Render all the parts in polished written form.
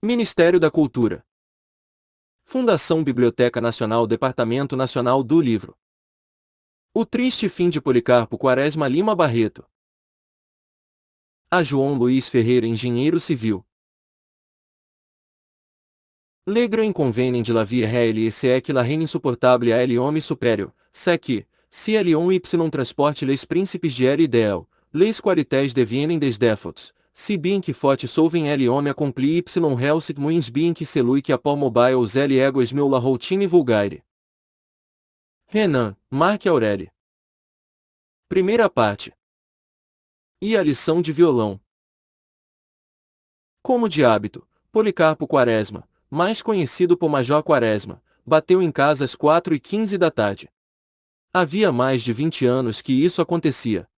Ministério da Cultura. Fundação Biblioteca Nacional, Departamento Nacional do Livro. O triste fim de Policarpo Quaresma Lima Barreto. A João Luiz Ferreira, engenheiro civil. Le grand inconvénient de la vie réelle c'est que la reine insupportable à l'homme supérieur, c'est que, si l'on y transporte les principes de l'idéal, les qualités deviennent des défauts, si bien que faut sauver l'homme accompli y réussite moins bien que celui que a por mobile os égos meu la routine vulgaire. Renan, Marc Aurèle. Primeira parte. E a lição de violão. Como de hábito, Policarpo Quaresma, mais conhecido por Major Quaresma, bateu em casa às 4h15 da tarde. Havia mais de 20 anos que isso acontecia.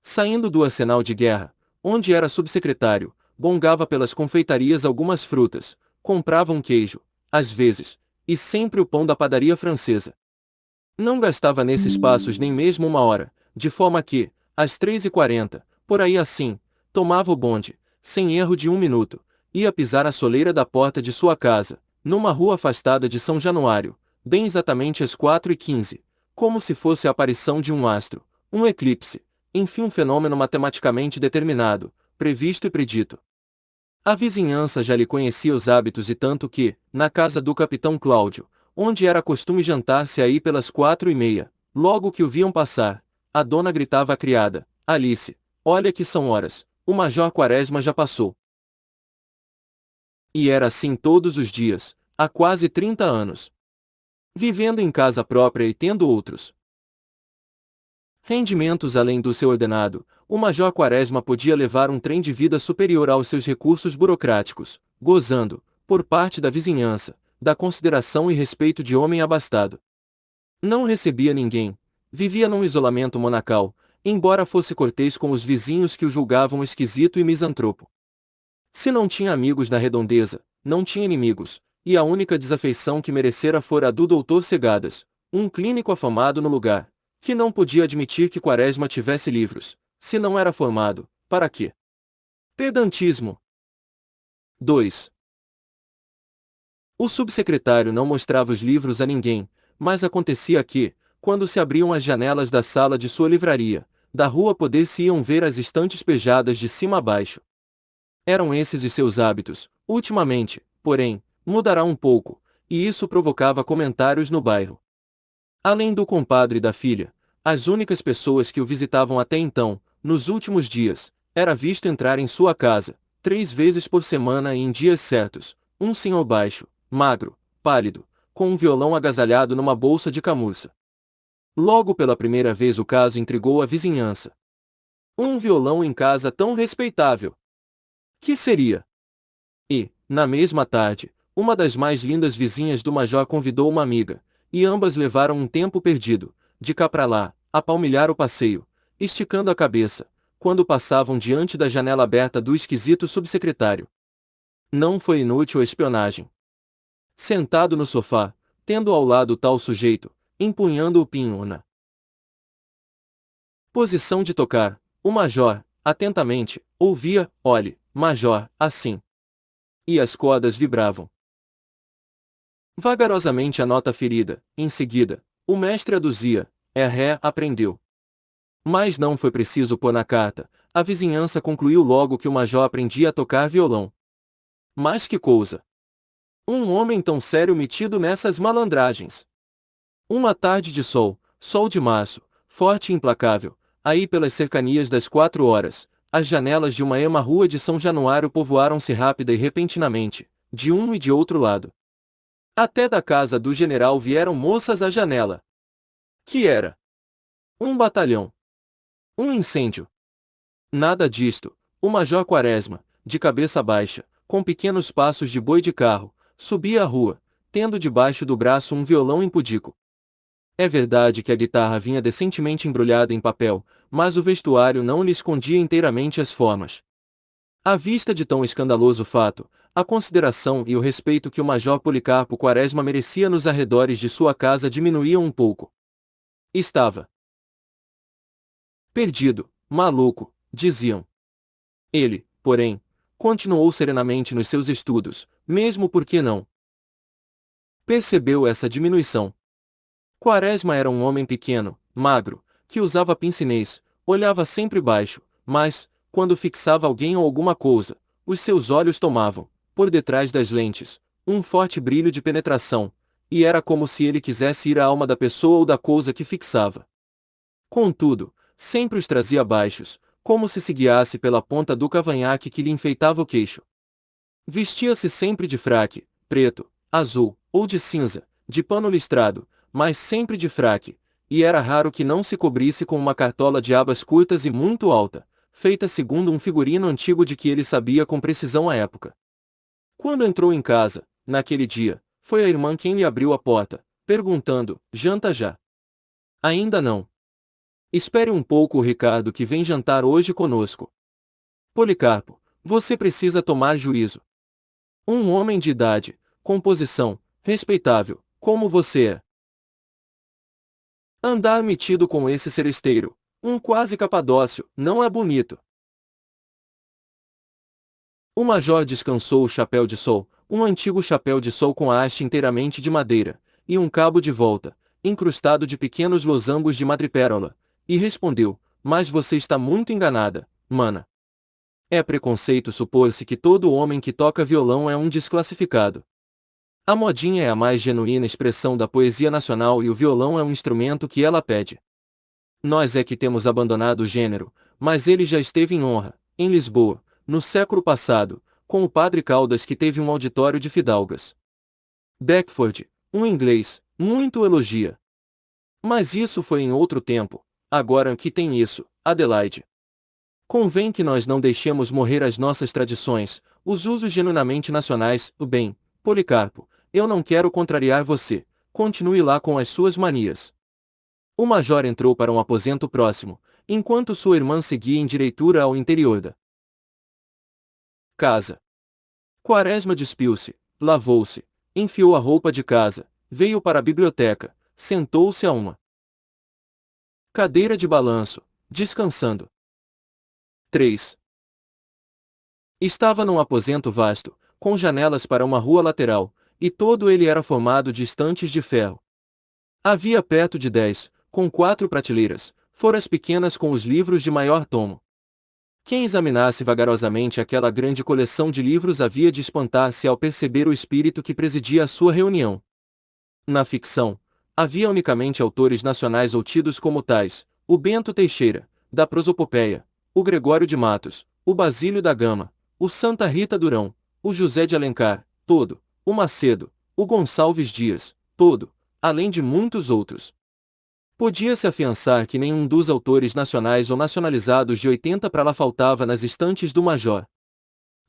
Saindo do arsenal de guerra, onde era subsecretário, bongava pelas confeitarias algumas frutas, comprava um queijo, às vezes, e sempre o pão da padaria francesa. Não gastava nesses passos nem mesmo uma hora, de forma que, às 3h40, por aí assim, tomava o bonde, sem erro de 1 minuto, ia pisar a soleira da porta de sua casa, numa rua afastada de São Januário, bem exatamente às 4h15, como se fosse a aparição de um astro, um eclipse, enfim um fenômeno matematicamente determinado, previsto e predito. A vizinhança já lhe conhecia os hábitos e tanto que, na casa do capitão Cláudio, onde era costume jantar-se aí pelas 4h30, logo que o viam passar, a dona gritava à criada: Alice, olha que são horas, o Major Quaresma já passou. E era assim todos os dias, há quase 30 anos. Vivendo em casa própria e tendo outros rendimentos além do seu ordenado, o Major Quaresma podia levar um trem de vida superior aos seus recursos burocráticos, gozando, por parte da vizinhança, da consideração e respeito de homem abastado. Não recebia ninguém, vivia num isolamento monacal, embora fosse cortês com os vizinhos que o julgavam esquisito e misantropo. Se não tinha amigos na redondeza, não tinha inimigos, e a única desafeição que merecera fora a do doutor Segadas, um clínico afamado no lugar, que não podia admitir que Quaresma tivesse livros, se não era formado, para quê? Pedantismo. 2. O subsecretário não mostrava os livros a ninguém, mas acontecia que, quando se abriam as janelas da sala de sua livraria, da rua poder-se-iam ver as estantes pejadas de cima a baixo. Eram esses os seus hábitos, ultimamente, porém, mudará um pouco, e isso provocava comentários no bairro. Além do compadre e da filha, as únicas pessoas que o visitavam até então, nos últimos dias, era visto entrar em sua casa, 3 vezes por semana e em dias certos, um senhor baixo, magro, pálido, com um violão agasalhado numa bolsa de camurça. Logo pela primeira vez o caso intrigou a vizinhança. Um violão em casa tão respeitável. Que seria? E, na mesma tarde, uma das mais lindas vizinhas do Major convidou uma amiga, e ambas levaram um tempo perdido, de cá pra lá, a palmilhar o passeio, esticando a cabeça, quando passavam diante da janela aberta do esquisito subsecretário. Não foi inútil a espionagem. Sentado no sofá, tendo ao lado tal sujeito, empunhando o pinho na posição de tocar, o Major, atentamente, ouvia: olhe, Major, assim. E as cordas vibravam. Vagarosamente a nota ferida, em seguida, o mestre aduzia: é ré, aprendeu. Mas não foi preciso pôr na carta, a vizinhança concluiu logo que o Major aprendia a tocar violão. Mas que coisa! Um homem tão sério metido nessas malandragens. Uma tarde de sol, sol de março, forte e implacável, aí pelas cercanias das 4 horas, as janelas de uma ema rua de São Januário povoaram-se rápida e repentinamente, de um e de outro lado. Até da casa do general vieram moças à janela. Que era? Um batalhão. Um incêndio. Nada disto, o Major Quaresma, de cabeça baixa, com pequenos passos de boi de carro, subia a rua, tendo debaixo do braço um violão impudico. É verdade que a guitarra vinha decentemente embrulhada em papel, mas o vestuário não lhe escondia inteiramente as formas. À vista de tão escandaloso fato, a consideração e o respeito que o Major Policarpo Quaresma merecia nos arredores de sua casa diminuíam um pouco. Estava perdido, maluco, diziam. Ele, porém, Continuou serenamente nos seus estudos, mesmo porque não percebeu essa diminuição. Quaresma era um homem pequeno, magro, que usava pince-nez, olhava sempre baixo, mas, quando fixava alguém ou alguma coisa, os seus olhos tomavam, por detrás das lentes, um forte brilho de penetração, e era como se ele quisesse ir à alma da pessoa ou da coisa que fixava. Contudo, sempre os trazia baixos, como se se guiasse pela ponta do cavanhaque que lhe enfeitava o queixo. Vestia-se sempre de fraque, preto, azul, ou de cinza, de pano listrado, mas sempre de fraque, e era raro que não se cobrisse com uma cartola de abas curtas e muito alta, feita segundo um figurino antigo de que ele sabia com precisão a época. Quando entrou em casa, naquele dia, foi a irmã quem lhe abriu a porta, perguntando: "Janta já?" "Ainda não." "Espere um pouco o Ricardo que vem jantar hoje conosco." "Policarpo, você precisa tomar juízo. Um homem de idade, composição, respeitável, como você é. Andar metido com esse seresteiro, um quase capadócio, não é bonito." O major descansou o chapéu de sol, um antigo chapéu de sol com a haste inteiramente de madeira, e um cabo de volta, incrustado de pequenos losangos de madrepérola, e respondeu: "Mas você está muito enganada, mana. É preconceito supor-se que todo homem que toca violão é um desclassificado. A modinha é a mais genuína expressão da poesia nacional e o violão é um instrumento que ela pede. Nós é que temos abandonado o gênero, mas ele já esteve em honra, em Lisboa, no século passado, com o padre Caldas que teve um auditório de fidalgas. Beckford, um inglês, muito elogia. Mas isso foi em outro tempo, agora que tem isso, Adelaide. Convém que nós não deixemos morrer as nossas tradições, os usos genuinamente nacionais, o bem, Policarpo, eu não quero contrariar você, continue lá com as suas manias." O major entrou para um aposento próximo, enquanto sua irmã seguia em direitura ao interior da casa. Quaresma despiu-se, lavou-se, enfiou a roupa de casa, veio para a biblioteca, sentou-se a uma cadeira de balanço, descansando. 3. Estava num aposento vasto, com janelas para uma rua lateral, e todo ele era formado de estantes de ferro. Havia perto de 10, com 4 prateleiras, foras pequenas com os livros de maior tomo. Quem examinasse vagarosamente aquela grande coleção de livros havia de espantar-se ao perceber o espírito que presidia a sua reunião. Na ficção, havia unicamente autores nacionais ou tidos como tais: o Bento Teixeira, da Prosopopeia, o Gregório de Matos, o Basílio da Gama, o Santa Rita Durão, o José de Alencar, todo, o Macedo, o Gonçalves Dias, todo, além de muitos outros. Podia-se afiançar que nenhum dos autores nacionais ou nacionalizados de 80 para lá faltava nas estantes do major.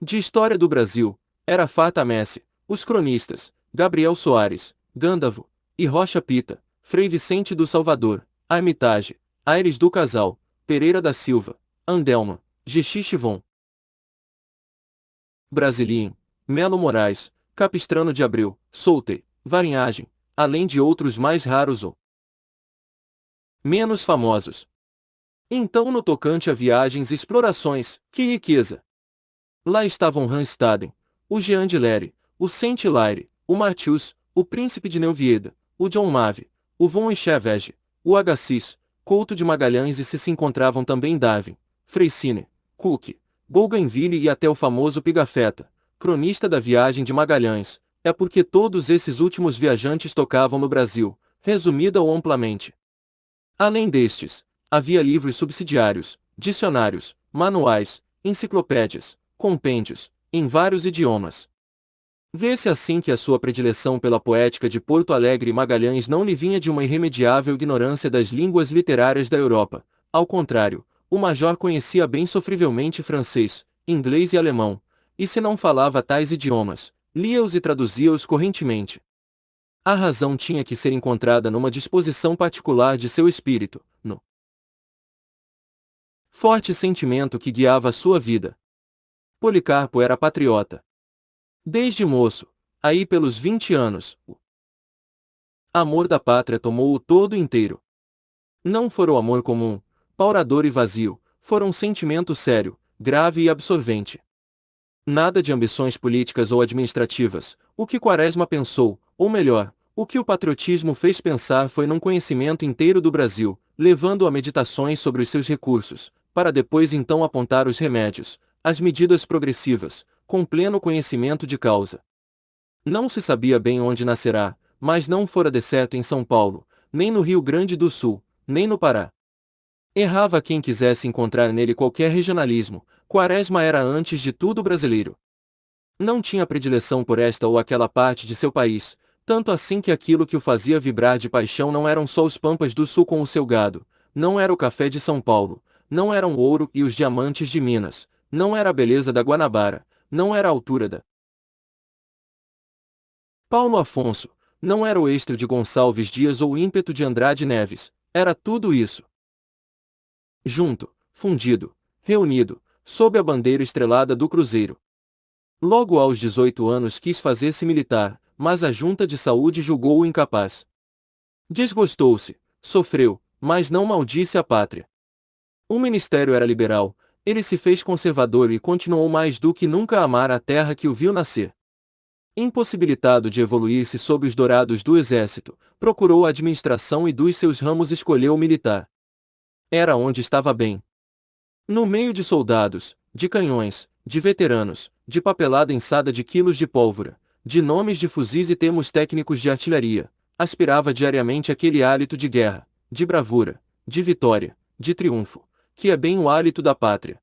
De História do Brasil, era farta a messe, os cronistas, Gabriel Soares, Gândavo, e Rocha Pita, Frei Vicente do Salvador, Armitage, Aires do Casal, Pereira da Silva, Andelma, Gexixivon, Brasilim, Melo Moraes, Capistrano de Abreu, Soltei, Varinhagem, além de outros mais raros ou menos famosos. Então no tocante a viagens e explorações, que riqueza! Lá estavam Hans Staden, o Jean de Lery, o Saint-Hilaire, o Martius, o Príncipe de Neuwied, o John Mave, o von Eschevege, o Agassiz, Couto de Magalhães e se encontravam também Darwin, Freycinet, Cook, Bougainville e até o famoso Pigafetta, cronista da viagem de Magalhães, é porque todos esses últimos viajantes tocavam no Brasil, resumida ou amplamente. Além destes, havia livros subsidiários, dicionários, manuais, enciclopédias, compêndios, em vários idiomas. Vê-se assim que a sua predileção pela poética de Porto Alegre e Magalhães não lhe vinha de uma irremediável ignorância das línguas literárias da Europa. Ao contrário, o major conhecia bem sofrivelmente francês, inglês e alemão, e se não falava tais idiomas, lia-os e traduzia-os correntemente. A razão tinha que ser encontrada numa disposição particular de seu espírito, no forte sentimento que guiava a sua vida. Policarpo era patriota. Desde moço, aí pelos 20 anos, o amor da pátria tomou-o todo inteiro. Não fora o amor comum, paurador e vazio, fora um sentimento sério, grave e absorvente. Nada de ambições políticas ou administrativas. O que Quaresma pensou, ou melhor, o que o patriotismo fez pensar foi num conhecimento inteiro do Brasil, levando a meditações sobre os seus recursos, para depois então apontar os remédios, as medidas progressivas, com pleno conhecimento de causa. Não se sabia bem onde nascerá, mas não fora decerto em São Paulo, nem no Rio Grande do Sul, nem no Pará. Errava quem quisesse encontrar nele qualquer regionalismo. Quaresma era antes de tudo brasileiro. Não tinha predileção por esta ou aquela parte de seu país, tanto assim que aquilo que o fazia vibrar de paixão não eram só os pampas do sul com o seu gado, não era o café de São Paulo, não eram o ouro e os diamantes de Minas, não era a beleza da Guanabara, não era a altura da Paulo Afonso, não era o estro de Gonçalves Dias ou o ímpeto de Andrade Neves, era tudo isso. Junto, fundido, reunido, sob a bandeira estrelada do Cruzeiro. Logo aos 18 anos quis fazer-se militar, mas a junta de saúde julgou-o incapaz. Desgostou-se, sofreu, mas não maldisse a pátria. O ministério era liberal, ele se fez conservador e continuou mais do que nunca a amar a terra que o viu nascer. Impossibilitado de evoluir-se sob os dourados do exército, procurou a administração e dos seus ramos escolheu o militar. Era onde estava bem. No meio de soldados, de canhões, de veteranos, de papelada ensada de quilos de pólvora, de nomes de fuzis e termos técnicos de artilharia, aspirava diariamente aquele hálito de guerra, de bravura, de vitória, de triunfo, que é bem o hálito da pátria.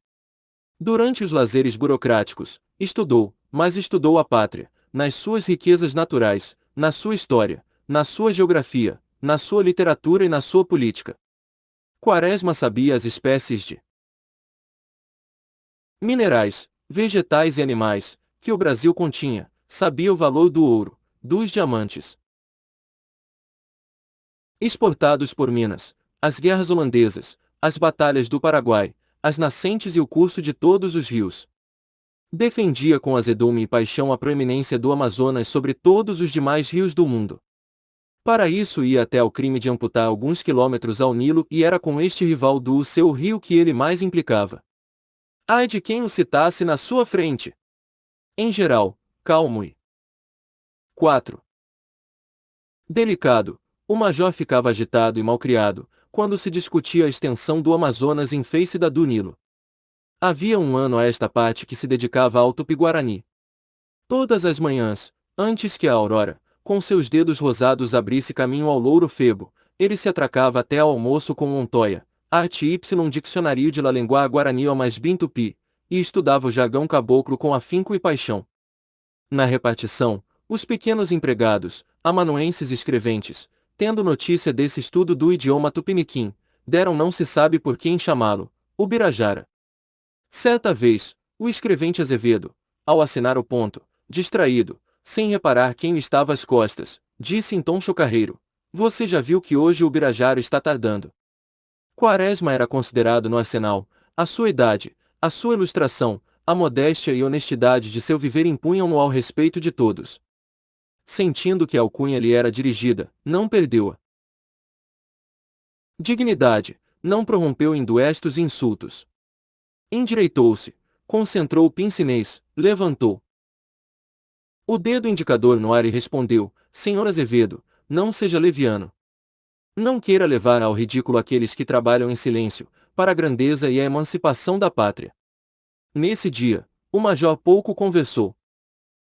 Durante os lazeres burocráticos, estudou, mas estudou a pátria, nas suas riquezas naturais, na sua história, na sua geografia, na sua literatura e na sua política. Quaresma sabia as espécies de minerais, vegetais e animais, que o Brasil continha, sabia o valor do ouro, dos diamantes exportados por Minas, as guerras holandesas, as batalhas do Paraguai, as nascentes e o curso de todos os rios. Defendia com azedume e paixão a proeminência do Amazonas sobre todos os demais rios do mundo. Para isso ia até ao crime de amputar alguns quilômetros ao Nilo e era com este rival do seu rio que ele mais implicava. Ai de quem o citasse na sua frente! Em geral, calmo e 4. Delicado, o major ficava agitado e malcriado, quando se discutia a extensão do Amazonas em face da do Nilo. Havia um ano a esta parte que se dedicava ao Tupi-Guarani. Todas as manhãs, antes que a aurora, com seus dedos rosados abrisse caminho ao louro febo, ele se atracava até ao almoço com Montoya, arte y dicionário de la lengua guarani ao mais bem tupi, e estudava o jargão caboclo com afinco e paixão. Na repartição, os pequenos empregados, amanuenses escreventes, tendo notícia desse estudo do idioma tupiniquim, deram não se sabe por quem chamá-lo, Ubirajara. Certa vez, o escrevente Azevedo, ao assinar o ponto, distraído, sem reparar quem lhe estava às costas, disse em tom chocarreiro: "Você já viu que hoje o Ubirajara está tardando?" Quaresma era considerado no arsenal, a sua idade, a sua ilustração, a modéstia e honestidade de seu viver impunham-no ao respeito de todos. Sentindo que a alcunha lhe era dirigida, não perdeu-a dignidade, não prorrompeu em duestos e insultos. Endireitou-se, concentrou o pince-nez, levantou o dedo indicador no ar e respondeu: "Senhor Azevedo, não seja leviano. Não queira levar ao ridículo aqueles que trabalham em silêncio, para a grandeza e a emancipação da pátria." Nesse dia, o major pouco conversou.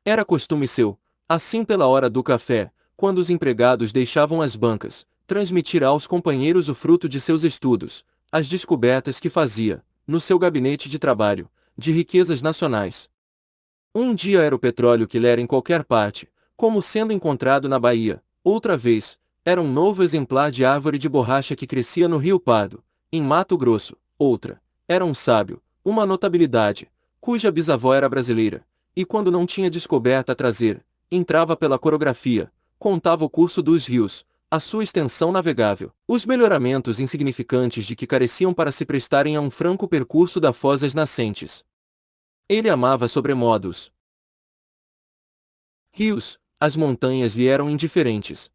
Era costume seu, assim pela hora do café, quando os empregados deixavam as bancas, transmitir aos companheiros o fruto de seus estudos, as descobertas que fazia, no seu gabinete de trabalho, de riquezas nacionais. Um dia era o petróleo que lera em qualquer parte, como sendo encontrado na Bahia; outra vez, era um novo exemplar de árvore de borracha que crescia no Rio Pardo, em Mato Grosso; outra, era um sábio, uma notabilidade, cuja bisavó era brasileira, e quando não tinha descoberta a trazer, entrava pela corografia, contava o curso dos rios, a sua extensão navegável, os melhoramentos insignificantes de que careciam para se prestarem a um franco percurso da foz das nascentes. Ele amava sobremodos rios, as montanhas lhe eram indiferentes.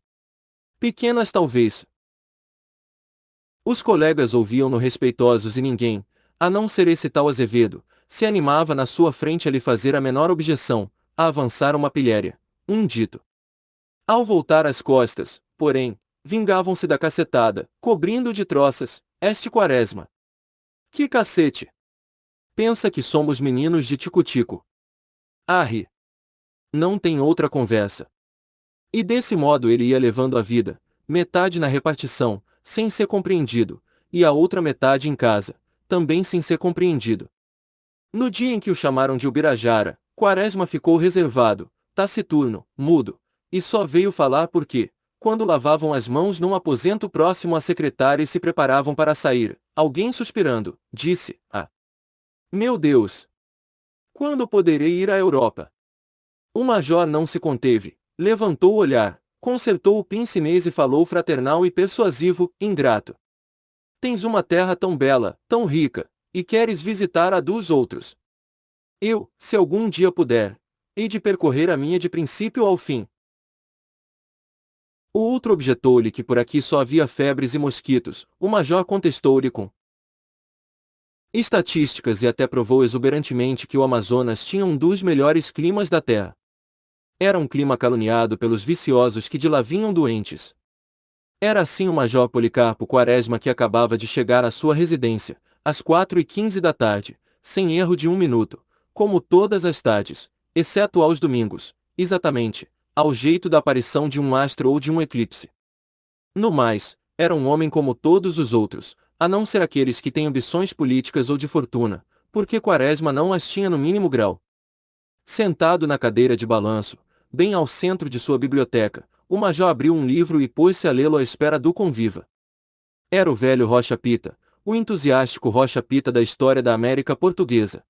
Pequenas talvez. Os colegas ouviam-no respeitosos e ninguém, a não ser esse tal Azevedo, se animava na sua frente a lhe fazer a menor objeção, a avançar uma pilhéria, um dito. Ao voltar as costas, porém, vingavam-se da cacetada, cobrindo de troças, este Quaresma. Que cacete! Pensa que somos meninos de tico-tico. Arre! Não tem outra conversa. E desse modo ele ia levando a vida, metade na repartição, sem ser compreendido, e a outra metade em casa, também sem ser compreendido. No dia em que o chamaram de Ubirajara, Quaresma ficou reservado, taciturno, mudo, e só veio falar porque, quando lavavam as mãos num aposento próximo à secretária e se preparavam para sair, alguém suspirando, disse: "Ah, meu Deus! Quando poderei ir à Europa?" O major não se conteve, levantou o olhar, concertou o pince-nez e falou fraternal e persuasivo: "Ingrato! Tens uma terra tão bela, tão rica, e queres visitar a dos outros. Eu, se algum dia puder, hei de percorrer a minha de princípio ao fim." O outro objetou-lhe que por aqui só havia febres e mosquitos. O major contestou-lhe com estatísticas e até provou exuberantemente que o Amazonas tinha um dos melhores climas da terra. Era um clima caluniado pelos viciosos que de lá vinham doentes. Era assim o major Policarpo Quaresma, que acabava de chegar à sua residência, às 4h15 da tarde, sem erro de um minuto, como todas as tardes, exceto aos domingos, exatamente, ao jeito da aparição de um astro ou de um eclipse. No mais, era um homem como todos os outros, a não ser aqueles que têm ambições políticas ou de fortuna, porque Quaresma não as tinha no mínimo grau. Sentado na cadeira de balanço, bem ao centro de sua biblioteca, o major abriu um livro e pôs-se a lê-lo à espera do conviva. Era o velho Rocha Pita, o entusiástico Rocha Pita da história da América Portuguesa.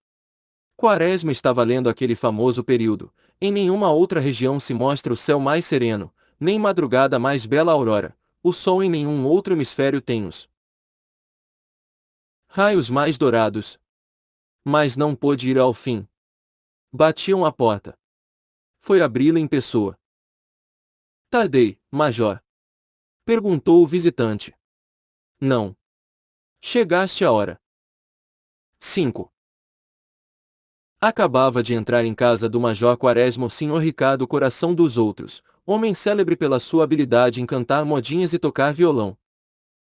Quaresma estava lendo aquele famoso período: "Em nenhuma outra região se mostra o céu mais sereno, nem madrugada mais bela aurora, o sol em nenhum outro hemisfério tem os raios mais dourados." Mas não pôde ir ao fim. Batiam à porta. Foi abri-la em pessoa. "Tardei, major?" perguntou o visitante. "Não. Chegaste à hora." 5. Acabava de entrar em casa do major Quaresma o senhor Ricardo Coração dos Outros, homem célebre pela sua habilidade em cantar modinhas e tocar violão.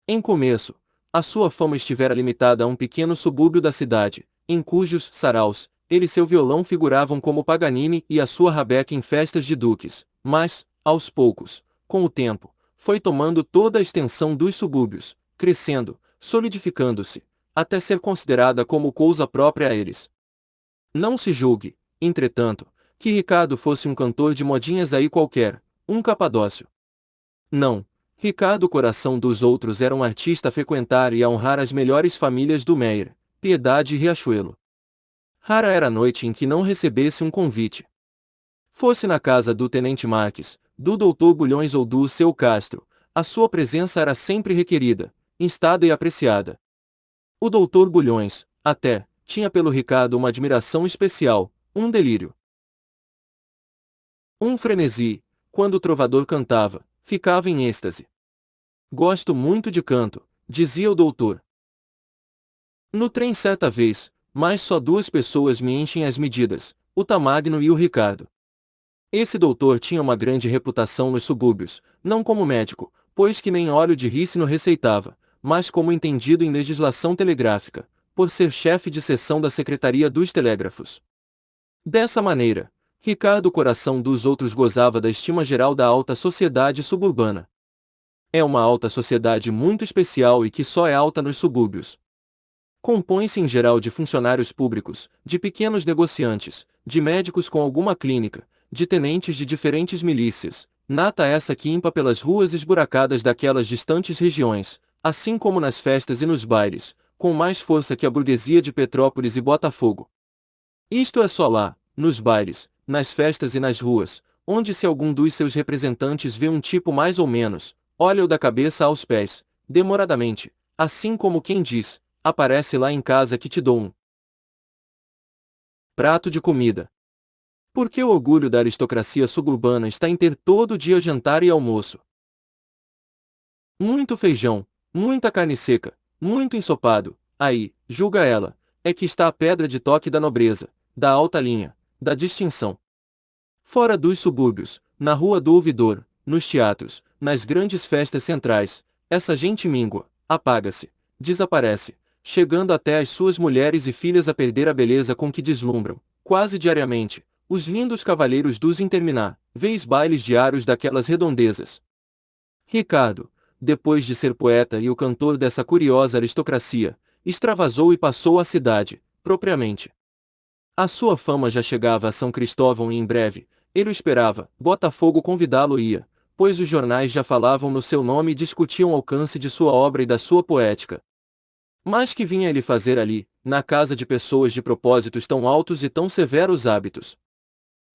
Em começo, a sua fama estivera limitada a um pequeno subúrbio da cidade, em cujos saraus, ele e seu violão figuravam como Paganini e a sua rabeca em festas de duques, mas, aos poucos, com o tempo, foi tomando toda a extensão dos subúrbios, crescendo, solidificando-se, até ser considerada como coisa própria a eles. Não se julgue, entretanto, que Ricardo fosse um cantor de modinhas aí qualquer, um capadócio. Não, Ricardo Coração dos Outros era um artista a frequentar e a honrar as melhores famílias do Meier, Piedade e Riachuelo. Rara era a noite em que não recebesse um convite. Fosse na casa do Tenente Marques, do Dr. Bulhões ou do seu Castro, a sua presença era sempre requerida, instada e apreciada. O Dr. Bulhões, até, tinha pelo Ricardo uma admiração especial, um delírio. Um frenesi, quando o trovador cantava, ficava em êxtase. "Gosto muito de canto", dizia o doutor. "No trem certa vez, mas só duas pessoas me enchem as medidas, o Tamagno e o Ricardo." Esse doutor tinha uma grande reputação nos subúrbios, não como médico, pois que nem óleo de rícino receitava, mas como entendido em legislação telegráfica, por ser chefe de seção da Secretaria dos Telégrafos. Dessa maneira, Ricardo Coração dos Outros gozava da estima geral da alta sociedade suburbana. É uma alta sociedade muito especial e que só é alta nos subúrbios. Compõe-se em geral de funcionários públicos, de pequenos negociantes, de médicos com alguma clínica, de tenentes de diferentes milícias, nata essa que impa pelas ruas esburacadas daquelas distantes regiões, assim como nas festas e nos bailes, com mais força que a burguesia de Petrópolis e Botafogo. Isto é só lá, nos bailes, nas festas e nas ruas, onde se algum dos seus representantes vê um tipo mais ou menos, olha-o da cabeça aos pés, demoradamente, assim como quem diz: "Aparece lá em casa que te dou um prato de comida." Porque o orgulho da aristocracia suburbana está em ter todo dia jantar e almoço. Muito feijão, muita carne seca, muito ensopado, aí, julga ela, é que está a pedra de toque da nobreza, da alta linha, da distinção. Fora dos subúrbios, na Rua do Ouvidor, nos teatros, nas grandes festas centrais, essa gente míngua, apaga-se, desaparece, chegando até as suas mulheres e filhas a perder a beleza com que deslumbram, quase diariamente, os lindos cavalheiros dos intermináveis bailes diários daquelas redondezas. Ricardo, depois de ser poeta e o cantor dessa curiosa aristocracia, extravasou e passou à cidade, propriamente. A sua fama já chegava a São Cristóvão e em breve, ele o esperava, Botafogo convidá-lo-ia, pois os jornais já falavam no seu nome e discutiam o alcance de sua obra e da sua poética. Mas que vinha ele fazer ali, na casa de pessoas de propósitos tão altos e tão severos hábitos?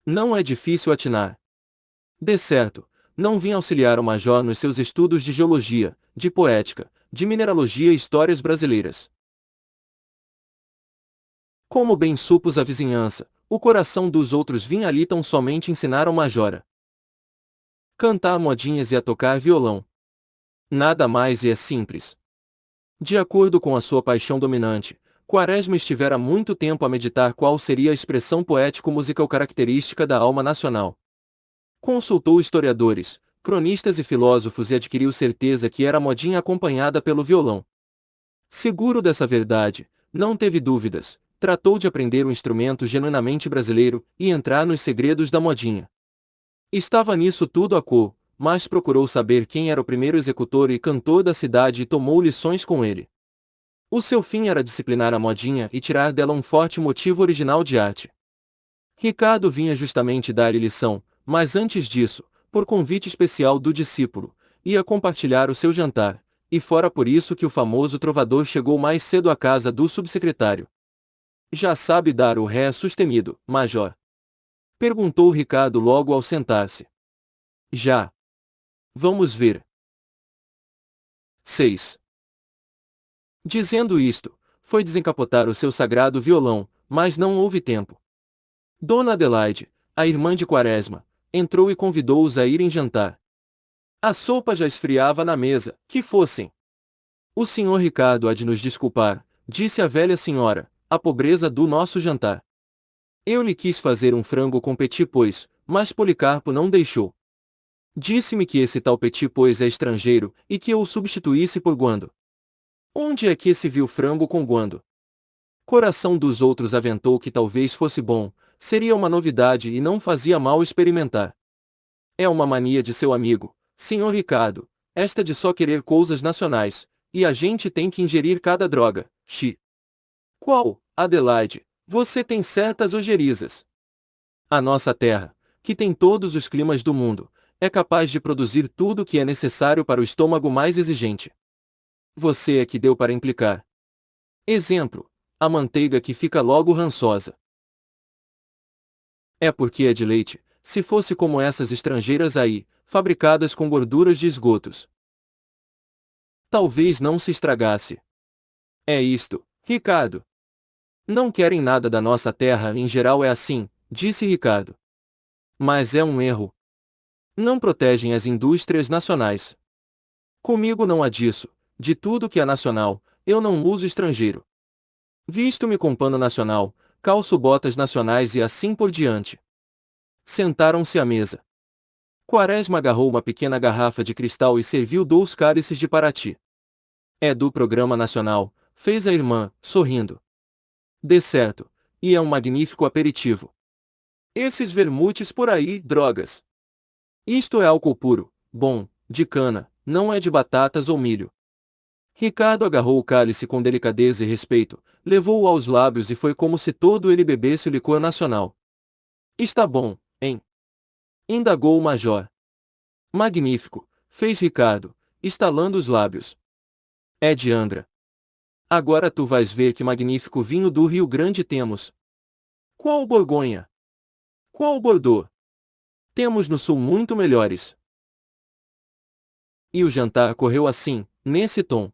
Não é difícil atinar. De certo, não vinha auxiliar o major nos seus estudos de geologia, de poética, de mineralogia e histórias brasileiras. Como bem supus a vizinhança, o coração dos outros vinha ali tão somente ensinar ao major a cantar modinhas e a tocar violão. Nada mais e é simples. De acordo com a sua paixão dominante, Quaresma estivera muito tempo a meditar qual seria a expressão poético-musical característica da alma nacional. Consultou historiadores, cronistas e filósofos e adquiriu certeza que era a modinha acompanhada pelo violão. Seguro dessa verdade, não teve dúvidas, tratou de aprender um instrumento genuinamente brasileiro e entrar nos segredos da modinha. Estava nisso tudo a cor, mas procurou saber quem era o primeiro executor e cantor da cidade e tomou lições com ele. O seu fim era disciplinar a modinha e tirar dela um forte motivo original de arte. Ricardo vinha justamente dar-lhe lição, mas antes disso, por convite especial do discípulo, ia compartilhar o seu jantar, e fora por isso que o famoso trovador chegou mais cedo à casa do subsecretário. Já sabe dar o ré sustenido, major? Perguntou Ricardo logo ao sentar-se. Já. Vamos ver. 6. Dizendo isto, foi desencapotar o seu sagrado violão, mas não houve tempo. Dona Adelaide, a irmã de Quaresma, entrou e convidou-os a irem jantar. A sopa já esfriava na mesa, que fossem. O senhor Ricardo há de nos desculpar, disse a velha senhora, a pobreza do nosso jantar. Eu lhe quis fazer um frango com petit pois, mas Policarpo não deixou. Disse-me que esse tal petit pois é estrangeiro, e que eu o substituísse por guando. Onde é que se viu frango com guando? Coração dos outros aventou que talvez fosse bom, seria uma novidade e não fazia mal experimentar. É uma mania de seu amigo, senhor Ricardo, esta de só querer coisas nacionais, e a gente tem que ingerir cada droga, Qual, Adelaide, você tem certas ojeriza. A nossa terra, que tem todos os climas do mundo, é capaz de produzir tudo o que é necessário para o estômago mais exigente. Você é que deu para implicar. Exemplo, a manteiga que fica logo rançosa. É porque é de leite, se fosse como essas estrangeiras aí, fabricadas com gorduras de esgotos. Talvez não se estragasse. É isto, Ricardo. Não querem nada da nossa terra, em geral é assim, disse Ricardo. Mas é um erro. Não protegem as indústrias nacionais. Comigo não há disso, de tudo que é nacional, eu não uso estrangeiro. Visto-me com pano nacional, calço botas nacionais e assim por diante. Sentaram-se à mesa. Quaresma agarrou uma pequena garrafa de cristal e serviu 2 cálices de Paraty. É do programa nacional, fez a irmã, sorrindo. De certo, e é um magnífico aperitivo. Esses vermutes por aí, drogas. Isto é álcool puro, bom, de cana, não é de batatas ou milho. Ricardo agarrou o cálice com delicadeza e respeito, levou-o aos lábios e foi como se todo ele bebesse o licor nacional. Está bom, hein? Indagou o major. Magnífico, fez Ricardo, estalando os lábios. É de Angra. Agora tu vais ver que magnífico vinho do Rio Grande temos. Qual Borgonha? Qual Bordeaux? Temos no sul muito melhores. E o jantar correu assim, nesse tom.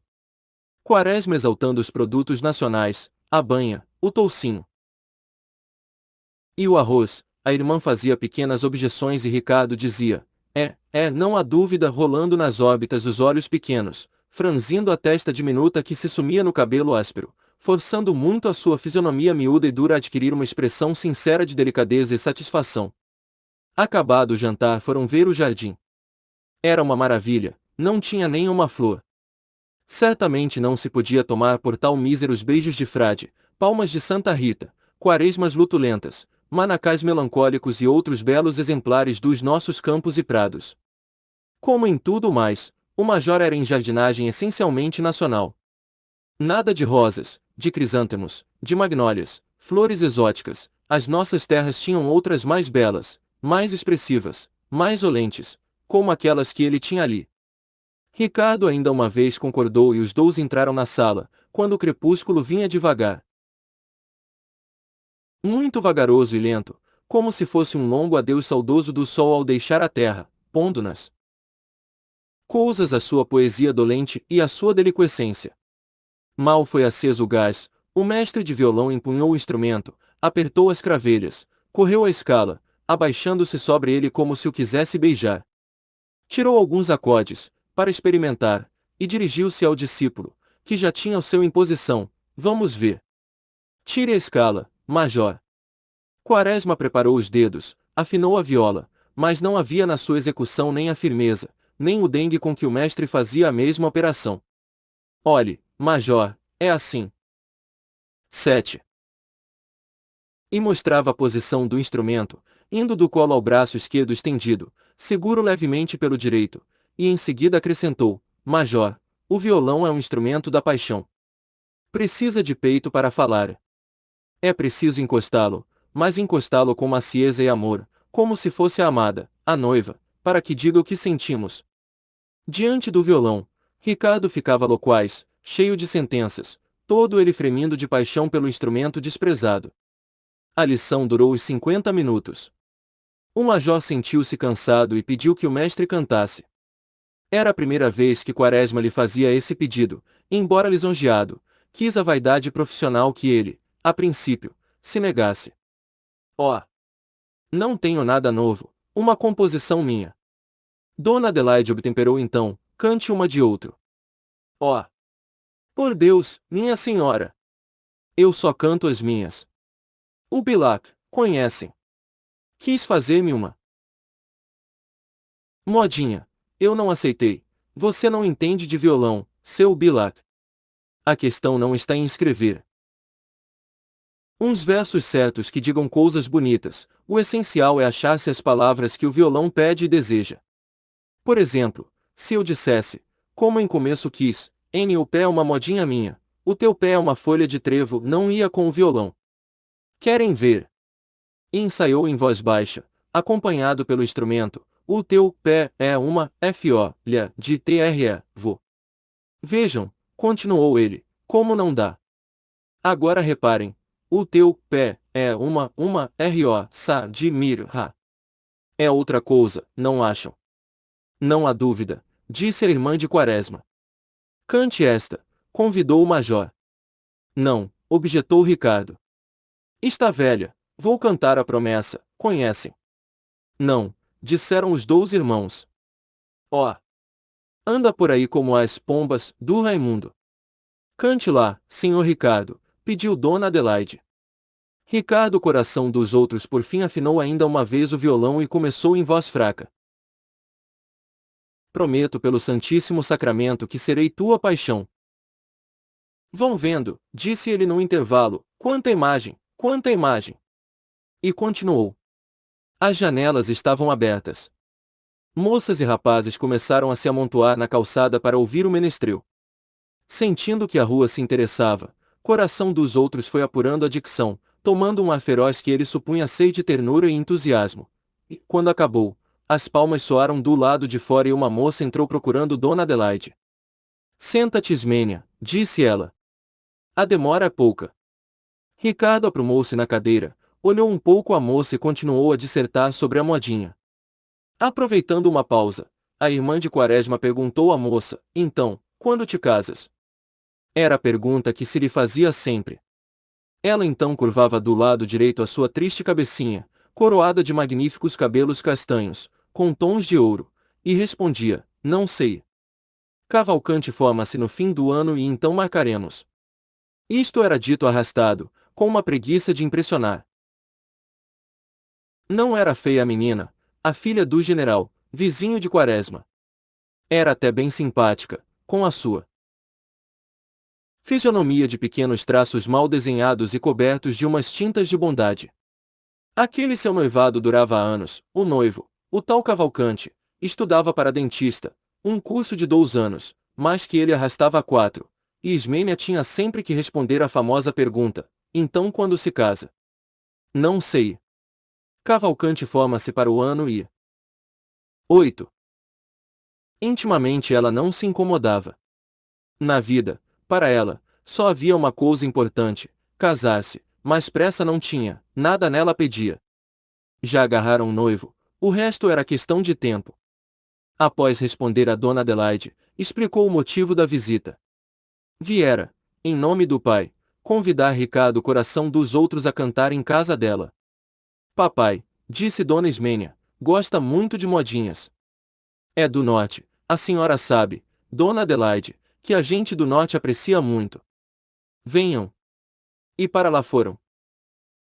Quaresma exaltando os produtos nacionais, a banha, o toucinho. E o arroz, a irmã fazia pequenas objeções e Ricardo dizia, não há dúvida, rolando nas órbitas os olhos pequenos, franzindo a testa diminuta que se sumia no cabelo áspero, forçando muito a sua fisionomia miúda e dura a adquirir uma expressão sincera de delicadeza e satisfação. Acabado o jantar, foram ver o jardim. Era uma maravilha, não tinha nem uma flor. Certamente não se podia tomar por tal míseros beijos de frade, palmas de Santa Rita, quaresmas lutulentas, manacais melancólicos e outros belos exemplares dos nossos campos e prados. Como em tudo mais, o Major era em jardinagem essencialmente nacional. Nada de rosas, de crisântemos, de magnólias, flores exóticas. As nossas terras tinham outras mais belas, mais expressivas, mais olentes, como aquelas que ele tinha ali. Ricardo ainda uma vez concordou e os dois entraram na sala, quando o crepúsculo vinha devagar. Muito vagaroso e lento, como se fosse um longo adeus saudoso do sol ao deixar a terra, pondo-nas coisas a sua poesia dolente e a sua deliquescência. Mal foi aceso o gás, o mestre de violão empunhou o instrumento, apertou as cravelhas, correu a escala, abaixando-se sobre ele como se o quisesse beijar. Tirou alguns acordes, para experimentar, e dirigiu-se ao discípulo, que já tinha o seu em posição. Vamos ver. Tire a escala, Major. Quaresma preparou os dedos, afinou a viola, mas não havia na sua execução nem a firmeza, nem o dengue com que o mestre fazia a mesma operação. Olhe, Major, é assim. 7. E mostrava a posição do instrumento, indo do colo ao braço esquerdo estendido, seguro levemente pelo direito, e em seguida acrescentou: Major, o violão é um instrumento da paixão. Precisa de peito para falar. É preciso encostá-lo, mas encostá-lo com macieza e amor, como se fosse a amada, a noiva, para que diga o que sentimos. Diante do violão, Ricardo ficava loquaz, cheio de sentenças, todo ele fremindo de paixão pelo instrumento desprezado. A lição durou os 50 minutos. O major sentiu-se cansado e pediu que o mestre cantasse. Era a primeira vez que Quaresma lhe fazia esse pedido, embora lisonjeado, quis a vaidade profissional que ele, a princípio, se negasse. Oh! Não tenho nada novo, uma composição minha. Dona Adelaide obtemperou então, cante uma de outro. Oh! Por Deus, minha senhora! Eu só canto as minhas. O Bilac, conhecem. Quis fazer-me uma modinha. Eu não aceitei. Você não entende de violão, seu Bilac. A questão não está em escrever uns versos certos que digam coisas bonitas, o essencial é achar-se as palavras que o violão pede e deseja. Por exemplo, se eu dissesse, como em começo quis, o pé é uma modinha minha, o teu pé é uma folha de trevo, não ia com o violão. Querem ver? E ensaiou em voz baixa, acompanhado pelo instrumento, o teu pé é uma folha de trevo. Vejam, continuou ele, como não dá. Agora reparem, o teu pé é uma ro de mirra. É outra coisa, não acham? Não há dúvida, disse a irmã de Quaresma. Cante esta, convidou o major. Não, objetou Ricardo. Está velha, vou cantar a promessa, conhecem? Não, disseram os 2 irmãos. Ó! Anda por aí como as pombas, do Raimundo. Cante lá, senhor Ricardo, pediu Dona Adelaide. Ricardo, o coração dos outros, por fim afinou ainda uma vez o violão e começou em voz fraca. Prometo pelo Santíssimo Sacramento que serei tua paixão. Vão vendo, disse ele num intervalo, quanta imagem, quanta imagem. E continuou. As janelas estavam abertas. Moças e rapazes começaram a se amontoar na calçada para ouvir o menestrel. Sentindo que a rua se interessava, coração dos outros foi apurando a dicção, tomando um ar feroz que ele supunha ser de ternura e entusiasmo. E, quando acabou, as palmas soaram do lado de fora e uma moça entrou procurando Dona Adelaide. Senta-te, Ismênia, disse ela. A demora é pouca. Ricardo aprumou-se na cadeira, olhou um pouco a moça e continuou a dissertar sobre a modinha. Aproveitando uma pausa, a irmã de Quaresma perguntou à moça, então, quando te casas? Era a pergunta que se lhe fazia sempre. Ela então curvava do lado direito a sua triste cabecinha, coroada de magníficos cabelos castanhos, com tons de ouro, e respondia, não sei. Cavalcante forma-se no fim do ano e então marcaremos. Isto era dito arrastado, com uma preguiça de impressionar. Não era feia a menina, a filha do general, vizinho de Quaresma. Era até bem simpática, com a sua fisionomia de pequenos traços mal desenhados e cobertos de umas tintas de bondade. Aquele seu noivado durava anos, o noivo, o tal Cavalcante, estudava para dentista, um curso de 2 anos, mas que ele arrastava a 4, e Ismênia tinha sempre que responder à famosa pergunta, então quando se casa? Não sei. Cavalcante forma-se para o ano e 8. Intimamente ela não se incomodava. Na vida, para ela, só havia uma coisa importante, casar-se, mas pressa não tinha, nada nela pedia. Já agarraram um noivo, o resto era questão de tempo. Após responder a Dona Adelaide, explicou o motivo da visita. Viera, em nome do pai, convidar Ricardo Coração dos Outros a cantar em casa dela. Papai, disse Dona Ismênia, gosta muito de modinhas. É do norte, a senhora sabe, Dona Adelaide, que a gente do norte aprecia muito. Venham. E para lá foram.